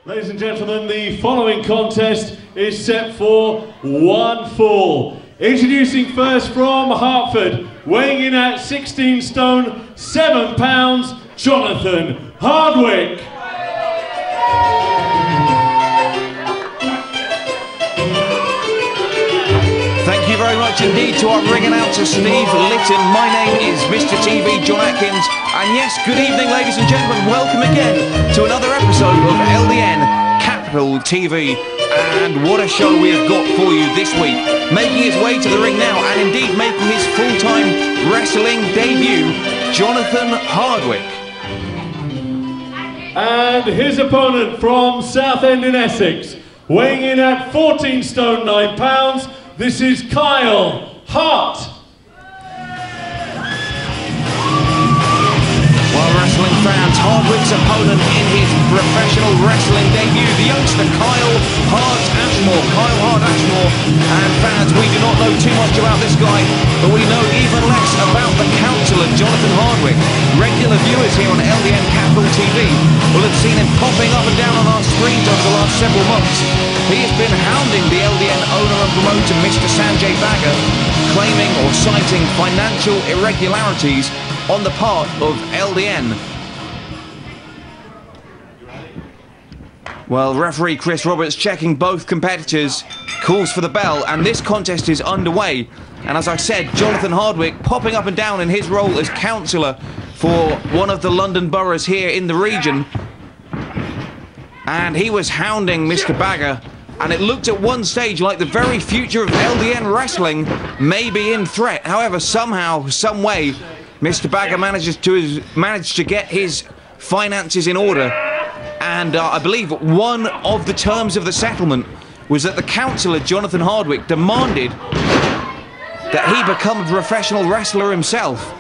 Ladies and gentlemen, the following contest is set for one fall. Introducing first from Hartford, weighing in at 16 stone, 7 pounds, Jonathan Hardwick. Thank you very much indeed to our ring announcer Steve Litton. My name is Mr. TV John Atkins, and yes, good evening ladies and gentlemen, welcome again to another episode of LDN Capital TV. And what a show we have got for you this week. Making his way to the ring now, and indeed making his full-time wrestling debut, Jonathan Hardwick. And his opponent from Southend in Essex, weighing in at 14 stone 9 pounds, this is Kyle Hart. Well, wrestling fans, Hardwick's opponent in his professional wrestling debut, the youngster Kyle Hart Ashmore. Kyle Hart Ashmore. And fans, we do not know too much about this guy, but we know even less about the counsellor, Jonathan Hardwick. Regular viewers here on LDN Capital TV will have seen him popping up and down on our screens over the last several months. He has been hounding the LDN owner and promoter, Mr. Sanjay Bagga, claiming or citing financial irregularities on the part of LDN. Well, referee Chris Roberts checking both competitors, calls for the bell, and this contest is underway. And as I said, Jonathan Hardwick popping up and down in his role as counsellor for one of the London boroughs here in the region. And he was hounding Mr. Bagga, and it looked at one stage like the very future of LDN wrestling may be in threat. However, somehow, some way, Mr. Bagga managed to get his finances in order. And I believe one of the terms of the settlement was that the counsellor, Jonathan Hardwick, demanded that he become a professional wrestler himself.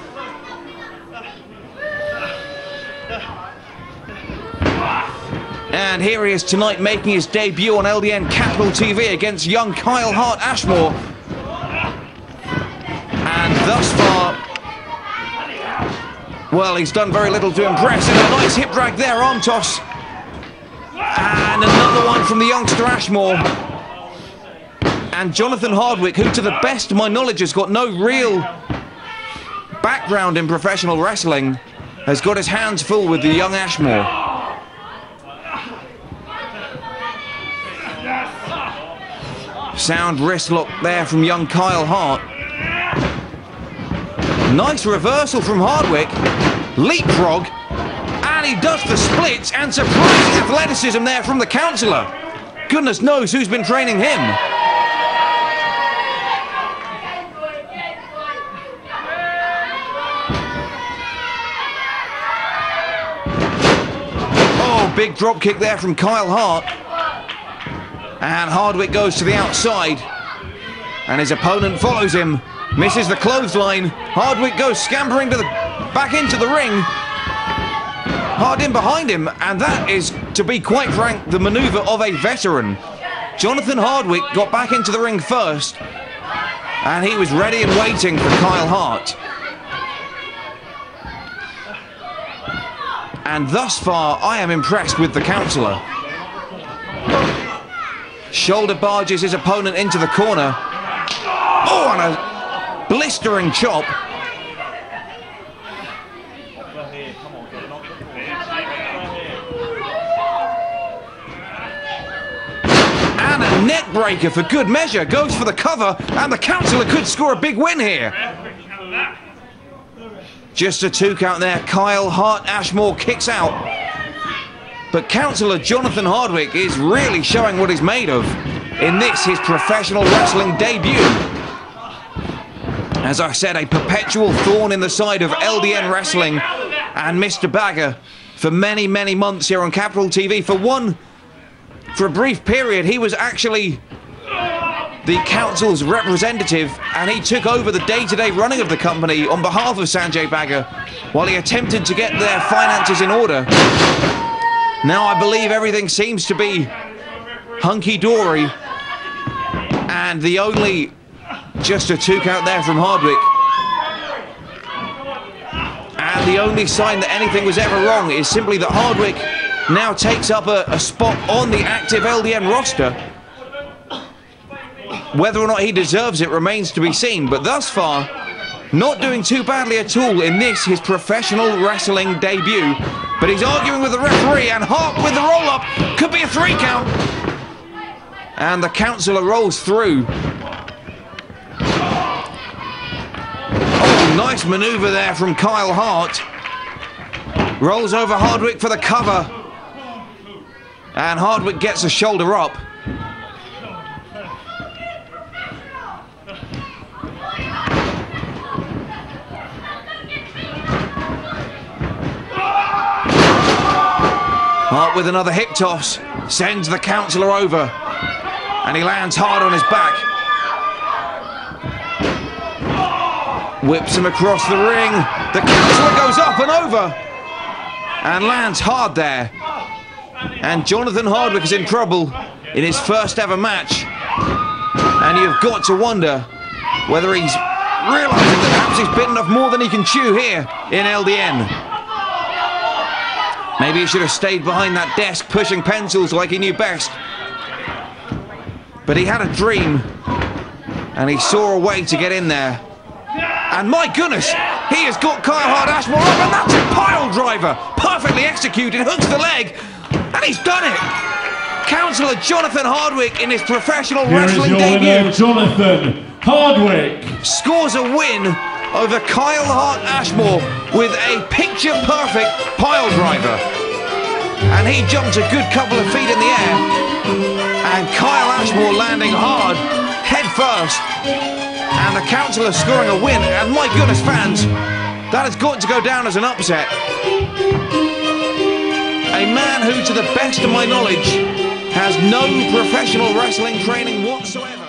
And here he is tonight making his debut on LDN Capital TV against young Kyle Hart Ashmore. And thus far, well, he's done very little to impress. And a nice hip drag there, arm toss. And another one from the youngster Ashmore. And Jonathan Hardwick, who to the best of my knowledge has got no real background in professional wrestling, has got his hands full with the young Ashmore. Sound wrist lock there from young Kyle Hart. Nice reversal from Hardwick. Leapfrog. And he does the splits, and surprising athleticism there from the counsellor. Goodness knows who's been training him. Oh, big drop kick there from Kyle Hart. And Hardwick goes to the outside, and his opponent follows him. Misses the clothesline. Hardwick goes scampering to back into the ring. Hard in behind him, and that is, to be quite frank, the manoeuvre of a veteran. Jonathan Hardwick got back into the ring first, and he was ready and waiting for Kyle Hart. And thus far, I am impressed with the counsellor. Shoulder barges his opponent into the corner. Oh, and a blistering chop. And a neck breaker for good measure. Goes for the cover, and the counsellor could score a big win here. Just a 2 count there. Kyle Hart Ashmore kicks out. But counsellor Jonathan Hardwick is really showing what he's made of in this, his professional wrestling debut. As I said, a perpetual thorn in the side of LDN wrestling and Mr. Bagga for many, many months here on Capital TV. For a brief period, he was actually the council's representative, and he took over the day-to-day running of the company on behalf of Sanjay Bagga while he attempted to get their finances in order. Now I believe everything seems to be hunky-dory, and the only, just a 2 count there from Hardwick, and the only sign that anything was ever wrong is simply that Hardwick now takes up a spot on the active LDN roster. Whether or not he deserves it remains to be seen, but thus far, not doing too badly at all in this, his professional wrestling debut. But he's arguing with the referee, and Hart with the roll-up. Could be a 3 count. And the counsellor rolls through. Oh, nice manoeuvre there from Kyle Hart. Rolls over Hardwick for the cover. And Hardwick gets a shoulder up. Hart with another hip toss, sends the counsellor over, and he lands hard on his back. Whips him across the ring. The counsellor goes up and over, and lands hard there. And Jonathan Hardwick is in trouble in his first ever match. And you've got to wonder whether he's realising that perhaps he's bitten off more than he can chew here in LDN. Maybe he should have stayed behind that desk pushing pencils like he knew best. But he had a dream, and he saw a way to get in there. And my goodness, he has got Kyle Hart Ashmore up, and that's a pile driver. Perfectly executed, hooks the leg, and he's done it. Counsellor Jonathan Hardwick in his professional wrestling debut. Jonathan Hardwick Scores a win over Kyle Hart Ashmore with a picture-perfect pile driver. And he jumped a good couple of feet in the air. And Kyle Ashmore landing hard, head first. And the counsellor scoring a win. And my goodness, fans, that has got to go down as an upset. A man who, to the best of my knowledge, has no professional wrestling training whatsoever.